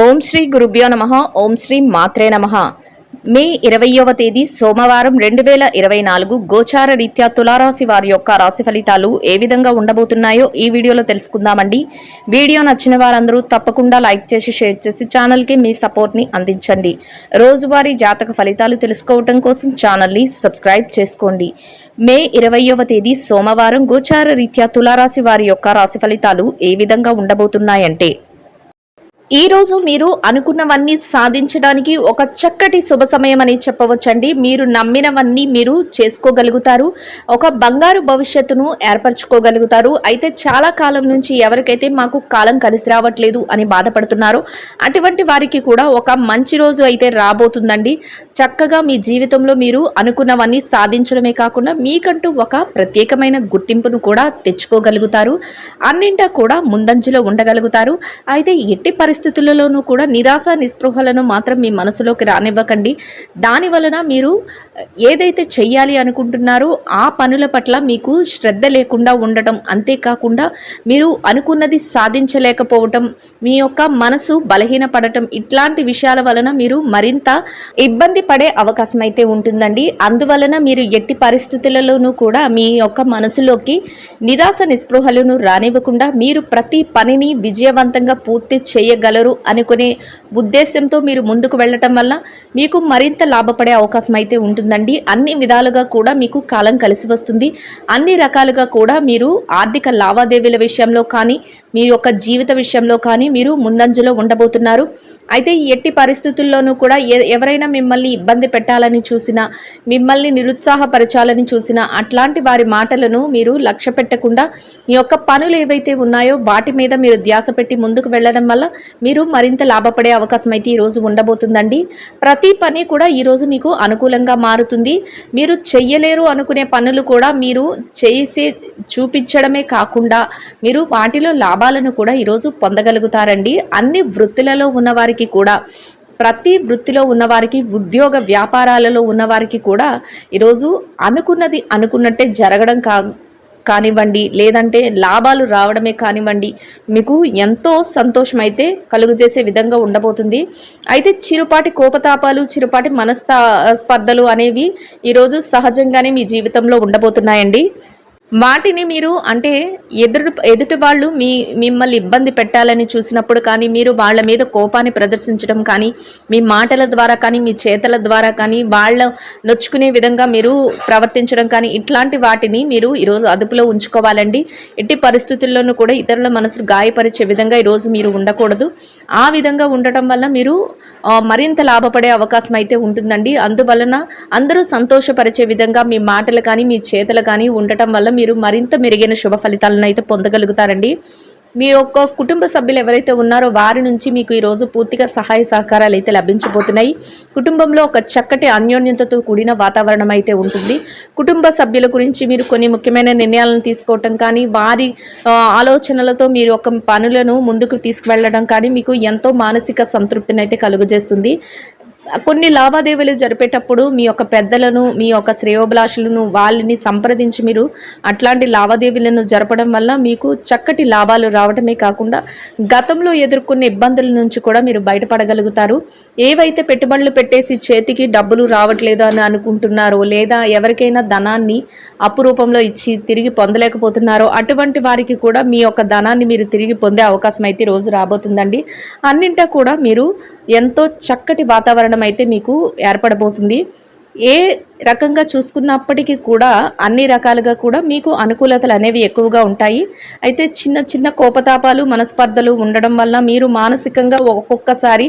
ఓం శ్రీ గురుభ్యో నమః. ఓం శ్రీ మాత్రే నమః. మే 20వ తేదీ సోమవారం 2024 గోచార రీత్యా తులారాశి వారి యొక్క రాశి ఫలితాలు ఏ విధంగా ఉండబోతున్నాయో ఈ వీడియోలో తెలుసుకుందామండి. వీడియో నచ్చిన వారందరూ తప్పకుండా లైక్ చేసి షేర్ చేసి ఛానల్కి మీ సపోర్ట్ని అందించండి. రోజువారీ జాతక ఫలితాలు తెలుసుకోవటం కోసం ఛానల్ని సబ్స్క్రైబ్ చేసుకోండి. మే 20వ తేదీ సోమవారం గోచార రీత్యా తులారాశి వారి యొక్క రాశి ఫలితాలు ఏ విధంగా ఉండబోతున్నాయంటే, ఈ రోజు మీరు అనుకున్నవన్నీ సాధించడానికి ఒక చక్కటి శుభ సమయం అని చెప్పవచ్చండి. మీరు నమ్మినవన్నీ మీరు చేసుకోగలుగుతారు. ఒక బంగారు భవిష్యత్తును ఏర్పరచుకోగలుగుతారు. అయితే చాలా కాలం నుంచి ఎవరికైతే మాకు కాలం కలిసి రావట్లేదు అని బాధపడుతున్నారో అటువంటి వారికి కూడా ఒక మంచి రోజు అయితే రాబోతుందండి. చక్కగా మీ జీవితంలో మీరు అనుకున్నవన్నీ సాధించడమే కాకుండా మీకంటూ ఒక ప్రత్యేకమైన గుర్తింపును కూడా తెచ్చుకోగలుగుతారు. అన్నింటా కూడా ముందంజలో ఉండగలుగుతారు. అయితే ఎట్టి పరిస్థితులలోనూ కూడా నిరాశ నిస్పృహలను మాత్రం మీ మనసులోకి రానివ్వకండి. దాని వలన మీరు ఏదైతే చెయ్యాలి అనుకుంటున్నారో ఆ పనుల పట్ల మీకు శ్రద్ధ లేకుండా ఉండటం, అంతేకాకుండా మీరు అనుకున్నది సాధించలేకపోవటం, మీ యొక్క మనసు బలహీనపడటం, ఇట్లాంటి విషయాల వలన మీరు మరింత ఇబ్బంది పడే అవకాశం అయితే ఉంటుందండి. అందువలన మీరు ఎట్టి పరిస్థితులలోనూ కూడా మీ యొక్క మనసులోకి నిరాశ నిస్పృహలను రానివ్వకుండా మీరు ప్రతి పనిని విజయవంతంగా పూర్తి చేయగలరు అనుకునే ఉద్దేశంతో మీరు ముందుకు వెళ్ళటం వల్ల మీకు మరింత లాభపడే అవకాశం అయితే ఉంటుందండి. అన్ని విధాలుగా కూడా మీకు కాలం కలిసి వస్తుంది. అన్ని రకాలుగా కూడా మీరు ఆర్థిక లావాదేవీల విషయంలో కానీ మీ యొక్క జీవిత విషయంలో కానీ మీరు ముందంజలో ఉండబోతున్నారు. అయితే ఎట్టి పరిస్థితుల్లోనూ కూడా ఎవరైనా మిమ్మల్ని ఇబ్బంది పెట్టాలని చూసినా, మిమ్మల్ని నిరుత్సాహపరచాలని చూసినా అట్లాంటి వారి మాటలను మీరు లక్ష్య పెట్టకుండా మీ యొక్క పనులు ఏవైతే ఉన్నాయో వాటి మీద మీరు ధ్యాస పెట్టి ముందుకు వెళ్ళడం వల్ల మీరు మరింత లాభపడే అవకాశం అయితే ఈరోజు ఉండబోతుందండి. ప్రతి పని కూడా ఈరోజు మీకు అనుకూలంగా మారుతుంది. మీరు చెయ్యలేరు అనుకునే పనులు కూడా మీరు చేసి చూపించడమే కాకుండా మీరు వాటిలో లాభాలను కూడా ఈరోజు పొందగలుగుతారండి. అన్ని వృత్తులలో ఉన్నవారికి కూడా, ప్రతి వృత్తిలో ఉన్నవారికి, ఉద్యోగ వ్యాపారాలలో ఉన్నవారికి కూడా ఈరోజు అనుకున్నది అనుకున్నట్టే జరగడం కానివ్వండి, లేదంటే లాభాలు రావడమే కానివ్వండి, మీకు ఎంతో సంతోషం అయితే కలుగజేసే విధంగా ఉండబోతుంది. అయితే చిరుపాటి కోపతాపాలు, చిరుపాటి స్పర్ధలు అనేవి ఈరోజు సహజంగానే మీ జీవితంలో ఉండబోతున్నాయండి. వాటిని మీరు అంటే ఎదుటి వాళ్ళు మిమ్మల్ని ఇబ్బంది పెట్టాలని చూసినప్పుడు కానీ, మీరు వాళ్ళ మీద కోపాన్ని ప్రదర్శించడం కానీ, మీ మాటల ద్వారా కానీ, మీ చేతల ద్వారా కానీ, వాళ్ళ నొచ్చుకునే విధంగా మీరు ప్రవర్తించడం కానీ, ఇట్లాంటి వాటిని మీరు ఈరోజు అదుపులో ఉంచుకోవాలండి. ఎట్టి పరిస్థితుల్లోనూ కూడా ఇతరుల మనసును గాయపరిచే విధంగా ఈరోజు మీరు ఉండకూడదు. ఆ విధంగా ఉండటం వల్ల మీరు మరింత లాభపడే అవకాశం అయితే ఉంటుందండి. అందువలన అందరూ సంతోషపరిచే విధంగా మీ మాటలు కానీ, మీ చేతలు కానీ ఉండటం వల్ల మీరు మరింత మెరుగైన శుభ ఫలితాలను అయితే పొందగలుగుతారండి. మీ యొక్క కుటుంబ సభ్యులు ఎవరైతే ఉన్నారో వారి నుంచి మీకు ఈరోజు పూర్తిగా సహాయ సహకారాలు అయితే లభించబోతున్నాయి. కుటుంబంలో ఒక చక్కటి అన్యోన్యతతో కూడిన వాతావరణం అయితే ఉంటుంది. కుటుంబ సభ్యుల గురించి మీరు కొన్ని ముఖ్యమైన నిర్ణయాలను తీసుకోవటం కానీ, వారి ఆలోచనలతో మీరు ఒక పనులను ముందుకు తీసుకువెళ్ళడం కానీ మీకు ఎంతో మానసిక సంతృప్తిని అయితే కలుగజేస్తుంది. కొన్ని లావాదేవీలు జరిపేటప్పుడు మీ యొక్క పెద్దలను, మీ యొక్క శ్రేయోభిలాషులను వాళ్ళని సంప్రదించి మీరు అట్లాంటి లావాదేవీలను జరపడం వల్ల మీకు చక్కటి లాభాలు రావడమే కాకుండా గతంలో ఎదుర్కొన్న ఇబ్బందుల నుంచి కూడా మీరు బయటపడగలుగుతారు. ఏవైతే పెట్టుబడులు పెట్టేసి చేతికి డబ్బులు రావట్లేదు అని అనుకుంటున్నారో, లేదా ఎవరికైనా ధనాన్ని అప్పు రూపంలో ఇచ్చి తిరిగి పొందలేకపోతున్నారో అటువంటి వారికి కూడా మీ యొక్క ధనాన్ని మీరు తిరిగి పొందే అవకాశం అయితే రోజు రాబోతుందండి. అన్నింటా కూడా మీరు ఎంతో చక్కటి వాతావరణం అయితే మీకు ఏర్పడబోతుంది. ఏ రకంగా చూసుకున్నప్పటికీ కూడా అన్ని రకాలుగా కూడా మీకు అనుకూలతలు అనేవి ఎక్కువగా ఉంటాయి. అయితే చిన్న చిన్న కోపతాపాలు, మనస్పర్ధలు ఉండడం వల్ల మీరు మానసికంగా ఒక్కొక్కసారి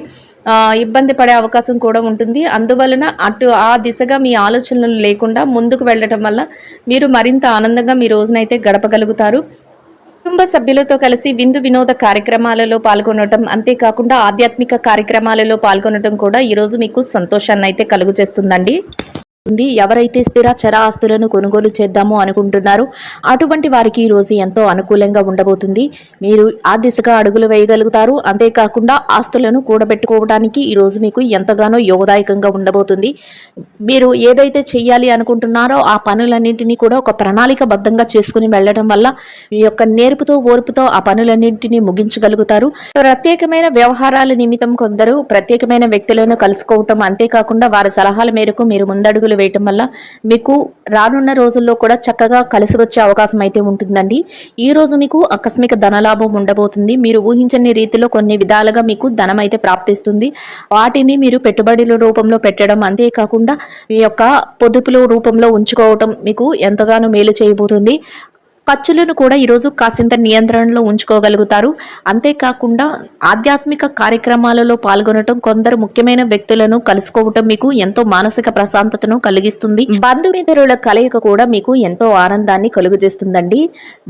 ఇబ్బంది పడే అవకాశం కూడా ఉంటుంది. అందువలన ఆ దిశగా మీ ఆలోచనలు లేకుండా ముందుకు వెళ్ళటం వల్ల మీరు మరింత ఆనందంగా మీ రోజునైతే గడపగలుగుతారు. కుటుంబ సభ్యులతో కలిసి విందు వినోద కార్యక్రమాలలో పాల్గొనడం, అంతేకాకుండా ఆధ్యాత్మిక కార్యక్రమాలలో పాల్గొనడం కూడా ఈరోజు మీకు సంతోషాన్ని అయితే కలుగజేస్తుందండి. ఎవరైతే స్థిర చర ఆస్తులను కొనుగోలు చేద్దామో అనుకుంటున్నారో అటువంటి వారికి ఈ రోజు ఎంతో అనుకూలంగా ఉండబోతుంది. మీరు ఆ దిశగా అడుగులు వేయగలుగుతారు. అంతేకాకుండా ఆస్తులను కూడబెట్టుకోవడానికి ఈ రోజు మీకు ఎంతగానో యోగదాయకంగా ఉండబోతుంది. మీరు ఏదైతే చెయ్యాలి అనుకుంటున్నారో ఆ పనులన్నింటినీ కూడా ఒక ప్రణాళికబద్ధంగా చేసుకుని వెళ్ళడం వల్ల మీ యొక్క నేర్పుతో ఓర్పుతో ఆ పనులన్నింటినీ ముగించగలుగుతారు. ప్రత్యేకమైన వ్యవహారాల నిమిత్తం కొందరు ప్రత్యేకమైన వ్యక్తులను కలుసుకోవటం, అంతేకాకుండా వారి సలహాల మేరకు మీరు ముందడుగులు వేయటం వల్ల మీకు రానున్న రోజుల్లో కూడా చక్కగా కలిసి వచ్చే అవకాశం అయితే ఉంటుందండి. ఈ రోజు మీకు ఆకస్మిక ధనలాభం ఉండబోతుంది. మీరు ఊహించని రీతిలో కొన్ని విధాలుగా మీకు ధనం అయితే ప్రాప్తిస్తుంది. వాటిని మీరు పెట్టుబడుల రూపంలో పెట్టడం, అంతేకాకుండా మీ యొక్క పొదుపుల రూపంలో ఉంచుకోవటం మీకు ఎంతగానో మేలు చేయబోతుంది. ఖర్చులను కూడా ఈరోజు కాసింత నియంత్రణలో ఉంచుకోగలుగుతారు. అంతేకాకుండా ఆధ్యాత్మిక కార్యక్రమాలలో పాల్గొనటం, కొందరు ముఖ్యమైన వ్యక్తులను కలుసుకోవటం మీకు ఎంతో మానసిక ప్రశాంతతను కలిగిస్తుంది. బంధుమిత్రుల కలయిక కూడా మీకు ఎంతో ఆనందాన్ని కలుగజేస్తుందండి.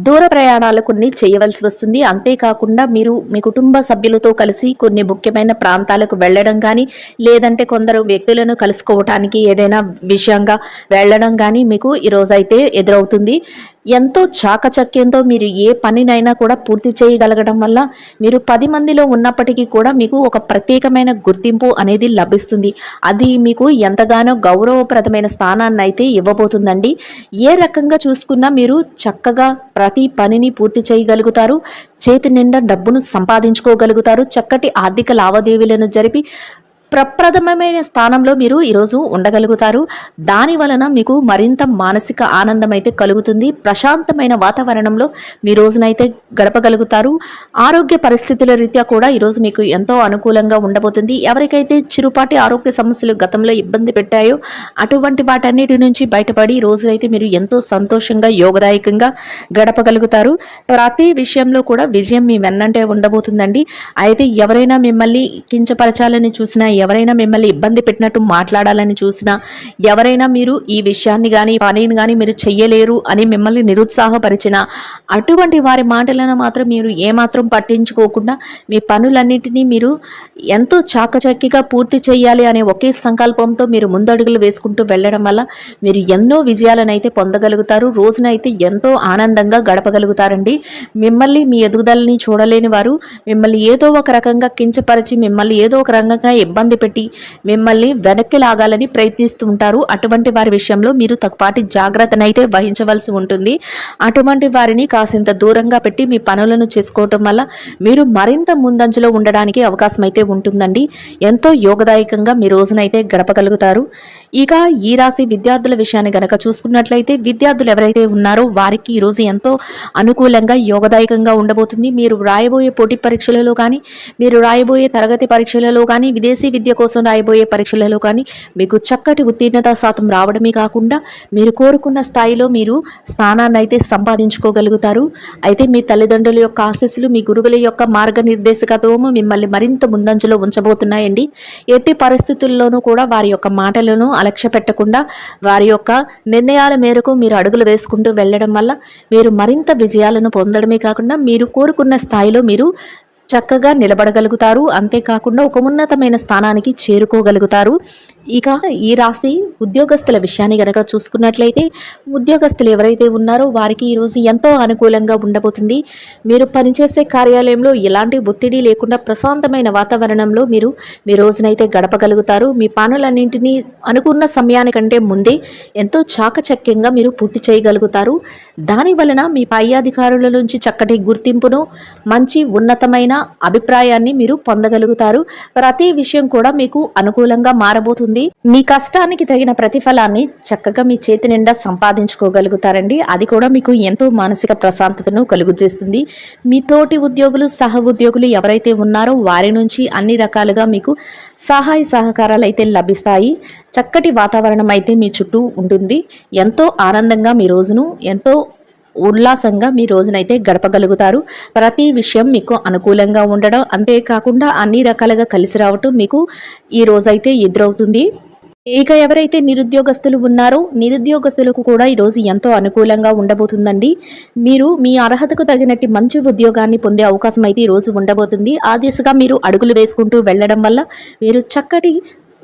దూర ప్రయాణాలు కొన్ని చేయవలసి వస్తుంది. అంతేకాకుండా మీరు మీ కుటుంబ సభ్యులతో కలిసి కొన్ని ముఖ్యమైన ప్రాంతాలకు వెళ్ళడం కానీ, లేదంటే కొందరు వ్యక్తులను కలుసుకోవటానికి ఏదైనా విషయంగా వెళ్ళడం కానీ మీకు ఈరోజైతే ఎదురవుతుంది. ఎంతో చాకచక్యంతో మీరు ఏ పనినైనా కూడా పూర్తి చేయగలగడం వల్ల మీరు 10 మందిలో ఉన్నప్పటికీ కూడా మీకు ఒక ప్రత్యేకమైన గుర్తింపు అనేది లభిస్తుంది. అది మీకు ఎంతగానో గౌరవప్రదమైన స్థానాన్ని అయితే ఇవ్వబోతుందండి. ఏ రకంగా చూసుకున్నా మీరు చక్కగా ప్రతి పనిని పూర్తి చేయగలుగుతారు. చేతి నిండా డబ్బును సంపాదించుకోగలుగుతారు. చక్కటి ఆర్థిక లావాదేవీలను జరిపి ప్రప్రథమమైన స్థానంలో మీరు ఈరోజు ఉండగలుగుతారు. దాని వలన మీకు మరింత మానసిక ఆనందం అయితే కలుగుతుంది. ప్రశాంతమైన వాతావరణంలో మీ రోజునైతే గడపగలుగుతారు. ఆరోగ్య పరిస్థితుల రీత్యా కూడా ఈరోజు మీకు ఎంతో అనుకూలంగా ఉండబోతుంది. ఎవరికైతే చిరుపాటి ఆరోగ్య సమస్యలు గతంలో ఇబ్బంది పెట్టాయో అటువంటి వాటన్నిటి నుంచి బయటపడి ఈ రోజునైతే మీరు ఎంతో సంతోషంగా యోగదాయకంగా గడపగలుగుతారు. ప్రతి విషయంలో కూడా విజయం మీ వెన్నంటే ఉండబోతుందండి. అయితే ఎవరైనా మిమ్మల్ని కించపరచాలని చూసినా, ఎవరైనా మిమ్మల్ని ఇబ్బంది పెట్టినట్టు మాట్లాడాలని చూసినా, ఎవరైనా మీరు ఈ విషయాన్ని కానీ పనిని కానీ మీరు చెయ్యలేరు అని మిమ్మల్ని నిరుత్సాహపరిచినా, అటువంటి వారి మాటలను మాత్రం మీరు ఏమాత్రం పట్టించుకోకుండా మీ పనులన్నింటినీ మీరు ఎంతో చాకచక్యంగా పూర్తి చేయాలి అనే ఒకే సంకల్పంతో మీరు ముందడుగులు వేసుకుంటూ వెళ్ళడం వల్ల మీరు ఎన్నో విజయాలను అయితే పొందగలుగుతారు. రోజునైతే ఎంతో ఆనందంగా గడపగలుగుతారండి. మిమ్మల్ని మీ ఎదుగుదలని చూడలేని వారు మిమ్మల్ని ఏదో ఒక రకంగా కించపరిచి, మిమ్మల్ని ఏదో ఒక రకంగా ఇబ్బంది పెట్టి మిమ్మల్ని వెనక్కి లాగాలని ప్రయత్నిస్తూ ఉంటారు. అటువంటి వారి విషయంలో మీరు తక్కుపాటి జాగ్రత్తనైతే వహించవలసి ఉంటుంది. అటువంటి వారిని కాసింత దూరంగా పెట్టి మీ పనులను చేసుకోవటం వల్ల మీరు మరింత ముందంజలో ఉండడానికి అవకాశం అయితే ఉంటుందండి. ఎంతో యోగదాయకంగా మీ రోజునైతే గడపగలుగుతారు. ఇక ఈ రాశి విద్యార్థుల విషయాన్ని గనక చూసుకున్నట్లయితే, విద్యార్థులు ఎవరైతే ఉన్నారో వారికి ఈరోజు ఎంతో అనుకూలంగా యోగదాయకంగా ఉండబోతుంది. మీరు రాయబోయే పోటీ పరీక్షలలో కానీ, మీరు రాయబోయే తరగతి పరీక్షలలో కానీ, విదేశీ విద్య కోసం రాయబోయే పరీక్షలలో కానీ మీకు చక్కటి ఉత్తీర్ణత శాతం రావడమే కాకుండా మీరు కోరుకున్న స్థాయిలో మీరు స్థానాన్ని అయితే సంపాదించుకోగలుగుతారు. అయితే మీ తల్లిదండ్రుల యొక్క ఆశీస్సులు, మీ గురువుల యొక్క మార్గనిర్దేశకత్వము మిమ్మల్ని మరింత ముందంజలో ఉంచబోతున్నాయండి. ఎట్టి పరిస్థితుల్లోనూ కూడా వారి యొక్క మాటలను అలక్ష్య పెట్టకుండా వారి యొక్క నిర్ణయాల మేరకు మీరు అడుగులు వేసుకుంటూ వెళ్ళడం వల్ల మీరు మరింత విజయాలను పొందడమే కాకుండా మీరు కోరుకున్న స్థాయిలో మీరు చక్కగా నిలబడగలుగుతారు. అంతేకాకుండా ఒక ఉన్నతమైన స్థానానికి చేరుకోగలుగుతారు. ఇక ఈ రాశి ఉద్యోగస్తుల విషయాన్ని గనక చూసుకున్నట్లయితే, ఉద్యోగస్తులు ఎవరైతే ఉన్నారో వారికి ఈరోజు ఎంతో అనుకూలంగా ఉండబోతుంది. మీరు పనిచేసే కార్యాలయంలో ఎలాంటి ఒత్తిడి లేకుండా ప్రశాంతమైన వాతావరణంలో మీరు మీ రోజునైతే గడపగలుగుతారు. మీ పనులన్నింటినీ అనుకున్న సమయానికంటే ముందే ఎంతో చాకచక్యంగా మీరు పూర్తి చేయగలుగుతారు. దాని వలన మీ పై అధికారుల నుంచి చక్కటి గుర్తింపును, మంచి ఉన్నతమైన అభిప్రాయాన్ని మీరు పొందగలుగుతారు. ప్రతి విషయం కూడా మీకు అనుకూలంగా మారబోతుంది. మీ కష్టానికి తగిన ప్రతిఫలాన్ని చక్కగా మీ చేతి నిండా సంపాదించుకోగలుగుతారండి. అది కూడా మీకు ఎంతో మానసిక ప్రశాంతతను కలుగజేస్తుంది. మీ తోటి ఉద్యోగులు, సహ ఉద్యోగులు ఎవరైతే ఉన్నారో వారి నుంచి అన్ని రకాలుగా మీకు సహాయ సహకారాలు అయితే లభిస్తాయి. చక్కటి వాతావరణం అయితే మీ చుట్టూ ఉంటుంది. ఎంతో ఆనందంగా మీ రోజును ఎంతో ఉల్లాసంగా మీ రోజునైతే గడపగలుగుతారు. ప్రతి విషయం మీకు అనుకూలంగా ఉండడం, అంతేకాకుండా అన్ని రకాలుగా కలిసి రావటం మీకు ఈ రోజైతే ఎదురవుతుంది. ఇక ఎవరైతే నిరుద్యోగస్తులు ఉన్నారో నిరుద్యోగస్తులకు కూడా ఈరోజు ఎంతో అనుకూలంగా ఉండబోతుందండి. మీరు మీ అర్హతకు తగినట్టు మంచి ఉద్యోగాన్ని పొందే అవకాశం అయితే ఈరోజు ఉండబోతుంది. ఆ దిశగా మీరు అడుగులు వేసుకుంటూ వెళ్ళడం వల్ల మీరు చక్కటి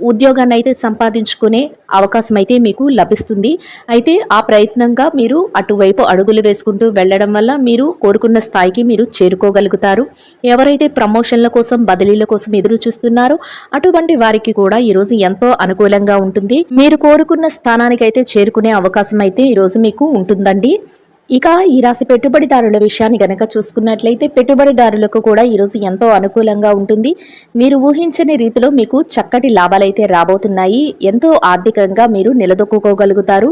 ఉద్యోగాన్ని అయితే సంపాదించుకునే అవకాశం అయితే మీకు లభిస్తుంది. అయితే ఆ ప్రయత్నంగా మీరు అటువైపు అడుగులు వేసుకుంటూ వెళ్ళడం వల్ల మీరు కోరుకున్న స్థాయికి మీరు చేరుకోగలుగుతారు. ఎవరైతే ప్రమోషన్ల కోసం బదిలీల కోసం ఎదురు చూస్తున్నారో అటువంటి వారికి కూడా ఈరోజు ఎంతో అనుకూలంగా ఉంటుంది. మీరు కోరుకున్న స్థానానికి అయితే చేరుకునే అవకాశం అయితే ఈరోజు మీకు ఉంటుందండి. ఇక ఈ రాశి పెట్టుబడిదారుల విషయాన్ని గనక చూసుకున్నట్లయితే పెట్టుబడిదారులకు కూడా ఈరోజు ఎంతో అనుకూలంగా ఉంటుంది. మీరు ఊహించని రీతిలో మీకు చక్కటి లాభాలైతే రాబోతున్నాయి. ఎంతో ఆర్థికంగా మీరు నిలదొక్కుకోగలుగుతారు.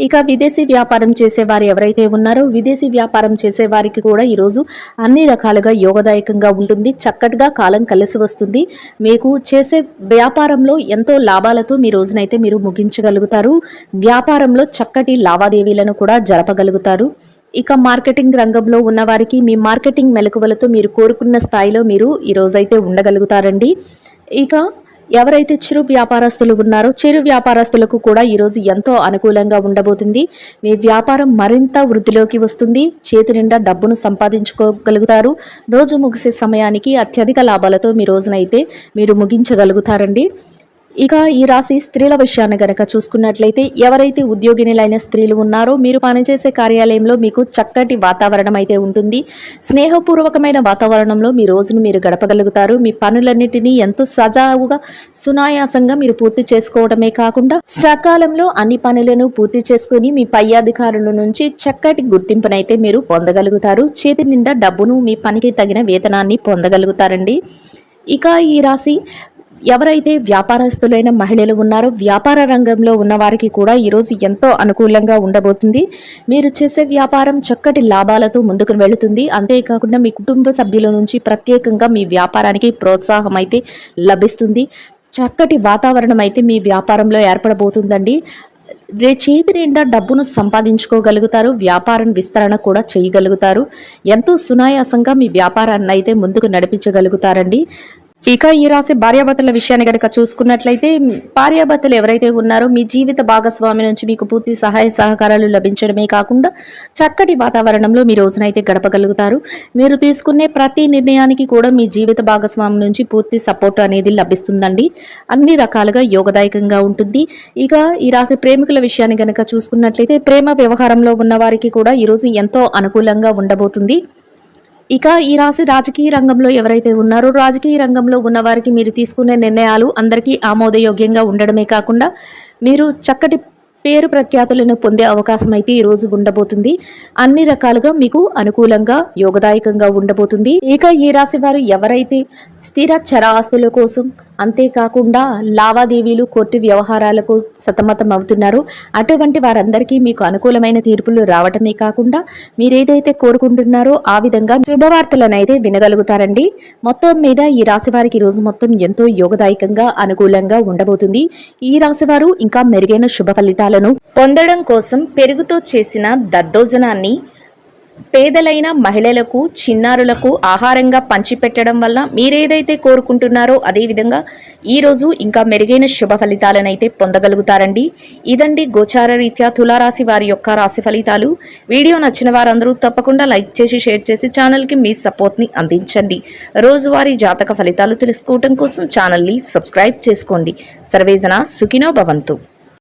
ఇక విదేశీ వ్యాపారం చేసేవారు ఎవరైతే ఉన్నారో విదేశీ వ్యాపారం చేసే వారికి కూడా ఈరోజు అన్ని రకాలుగా యోగదాయకంగా ఉంటుంది. చక్కటిగా కాలం కలిసి వస్తుంది. మీకు చేసే వ్యాపారంలో ఎంతో లాభాలతో మీ రోజునైతే మీరు ముగించగలుగుతారు. వ్యాపారంలో చక్కటి లావాదేవీలను కూడా జరపగలుగుతారు. ఇక మార్కెటింగ్ రంగంలో ఉన్న వారికి మీ మార్కెటింగ్ మెలకువలతో మీరు కోరుకున్న స్థాయిలో మీరు ఈ రోజైతే ఉండగలుగుతారండి. ఇక ఎవరైతే చిరు వ్యాపారస్తులు ఉన్నారో చిరు వ్యాపారస్తులకు కూడా ఈరోజు ఎంతో అనుకూలంగా ఉండబోతుంది. మీ వ్యాపారం మరింత వృద్ధిలోకి వస్తుంది. చేతి నిండా డబ్బును సంపాదించుకోగలుగుతారు. రోజు ముగిసే సమయానికి అత్యధిక లాభాలతో మీ రోజునైతే మీరు ముగించగలుగుతారండి. ఇక ఈ రాశి స్త్రీల విషయాన్ని గనక చూసుకున్నట్లయితే ఎవరైతే ఉద్యోగినులైన స్త్రీలు ఉన్నారో మీరు పనిచేసే కార్యాలయంలో మీకు చక్కటి వాతావరణం అయితే ఉంటుంది. స్నేహపూర్వకమైన వాతావరణంలో మీ రోజును మీరు గడపగలుగుతారు. మీ పనులన్నిటినీ ఎంతో సజావుగా సునాయాసంగా మీరు పూర్తి చేసుకోవడమే కాకుండా సకాలంలో అన్ని పనులను పూర్తి చేసుకుని మీ పై అధికారుల నుంచి చక్కటి గుర్తింపునైతే మీరు పొందగలుగుతారు. చేతి నిండా డబ్బును మీ పనికి తగిన వేతనాన్ని పొందగలుగుతారండి. ఇక ఈ రాశి ఎవరైతే వ్యాపారస్తులైన మహిళలు ఉన్నారో వ్యాపార రంగంలో ఉన్న వారికి కూడా ఈరోజు ఎంతో అనుకూలంగా ఉండబోతుంది. మీరు చేసే వ్యాపారం చక్కటి లాభాలతో ముందుకు వెళుతుంది. అంతేకాకుండా మీ కుటుంబ సభ్యుల నుంచి ప్రత్యేకంగా మీ వ్యాపారానికి ప్రోత్సాహం అయితే లభిస్తుంది. చక్కటి వాతావరణం అయితే మీ వ్యాపారంలో ఏర్పడబోతుందండి. చేతి నిండా డబ్బును సంపాదించుకోగలుగుతారు. వ్యాపారం విస్తరణ కూడా చేయగలుగుతారు. ఎంతో సునాయాసంగా మీ వ్యాపారాన్ని అయితే ముందుకు నడిపించగలుగుతారండి. ఇక ఈ రాశి భార్యాభర్తల విషయాన్ని కనుక చూసుకున్నట్లయితే భార్యాభర్తలు ఎవరైతే ఉన్నారో మీ జీవిత భాగస్వామి నుంచి మీకు పూర్తి సహాయ సహకారాలు లభించడమే కాకుండా చక్కటి వాతావరణంలో మీ రోజునైతే గడపగలుగుతారు. మీరు తీసుకునే ప్రతి నిర్ణయానికి కూడా మీ జీవిత భాగస్వామి నుంచి పూర్తి సపోర్ట్ అనేది లభిస్తుందండి. అన్ని రకాలుగా యోగదాయకంగా ఉంటుంది. ఇక ఈ రాశి ప్రేమికుల విషయాన్ని కనుక చూసుకున్నట్లయితే ప్రేమ వ్యవహారంలో ఉన్న వారికి కూడా ఈరోజు ఎంతో అనుకూలంగా ఉండబోతుంది. ఇక ఈ రాశి రాజకీయ రంగంలో ఎవరైతే ఉన్నారో రాజకీయ రంగంలో ఉన్న వారికి మీరు తీసుకునే నిర్ణయాలు అందరికీ ఆమోదయోగ్యంగా ఉండడమే కాకుండా మీరు చక్కటి పేరు ప్రఖ్యాతులను పొందే అవకాశం అయితే ఈ రోజు ఉండబోతుంది. అన్ని రకాలుగా మీకు అనుకూలంగా యోగదాయకంగా ఉండబోతుంది. ఇక ఈ రాశి వారు ఎవరైతే స్థిర చరాస్తుల కోసం అంతేకాకుండా లావాదేవీలు కోర్టు వ్యవహారాలకు సతమతం అవుతున్నారు అటువంటి వారందరికీ మీకు అనుకూలమైన తీర్పులు రావటమే కాకుండా మీరేదైతే కోరుకుంటున్నారో ఆ విధంగా శుభవార్తలను అయితే వినగలుగుతారండి. మొత్తం మీద ఈ రాశి వారికి రోజు మొత్తం ఎంతో యోగదాయకంగా అనుకూలంగా ఉండబోతుంది. ఈ రాశి వారు ఇంకా మెరుగైన శుభ ఫలితాలను పొందడం కోసం పెరుగుతో చేసిన దద్దోజనాన్ని పేదలైన మహిళలకు చిన్నారులకు ఆహారంగా పంచిపెట్టడం వల్ల మీరేదైతే కోరుకుంటున్నారో అదేవిధంగా ఈరోజు ఇంకా మెరుగైన శుభ ఫలితాలను అయితే పొందగలుగుతారండి. ఇదండి గోచార రీత్యా తులారాశి వారి యొక్క రాశి ఫలితాలు. వీడియో నచ్చిన వారందరూ తప్పకుండా లైక్ చేసి షేర్ చేసి ఛానల్కి మీ సపోర్ట్ని అందించండి. రోజువారీ జాతక ఫలితాలు తెలుసుకోవడం కోసం ఛానల్ని సబ్స్క్రైబ్ చేసుకోండి. సర్వేజన సుఖినో భవంతు.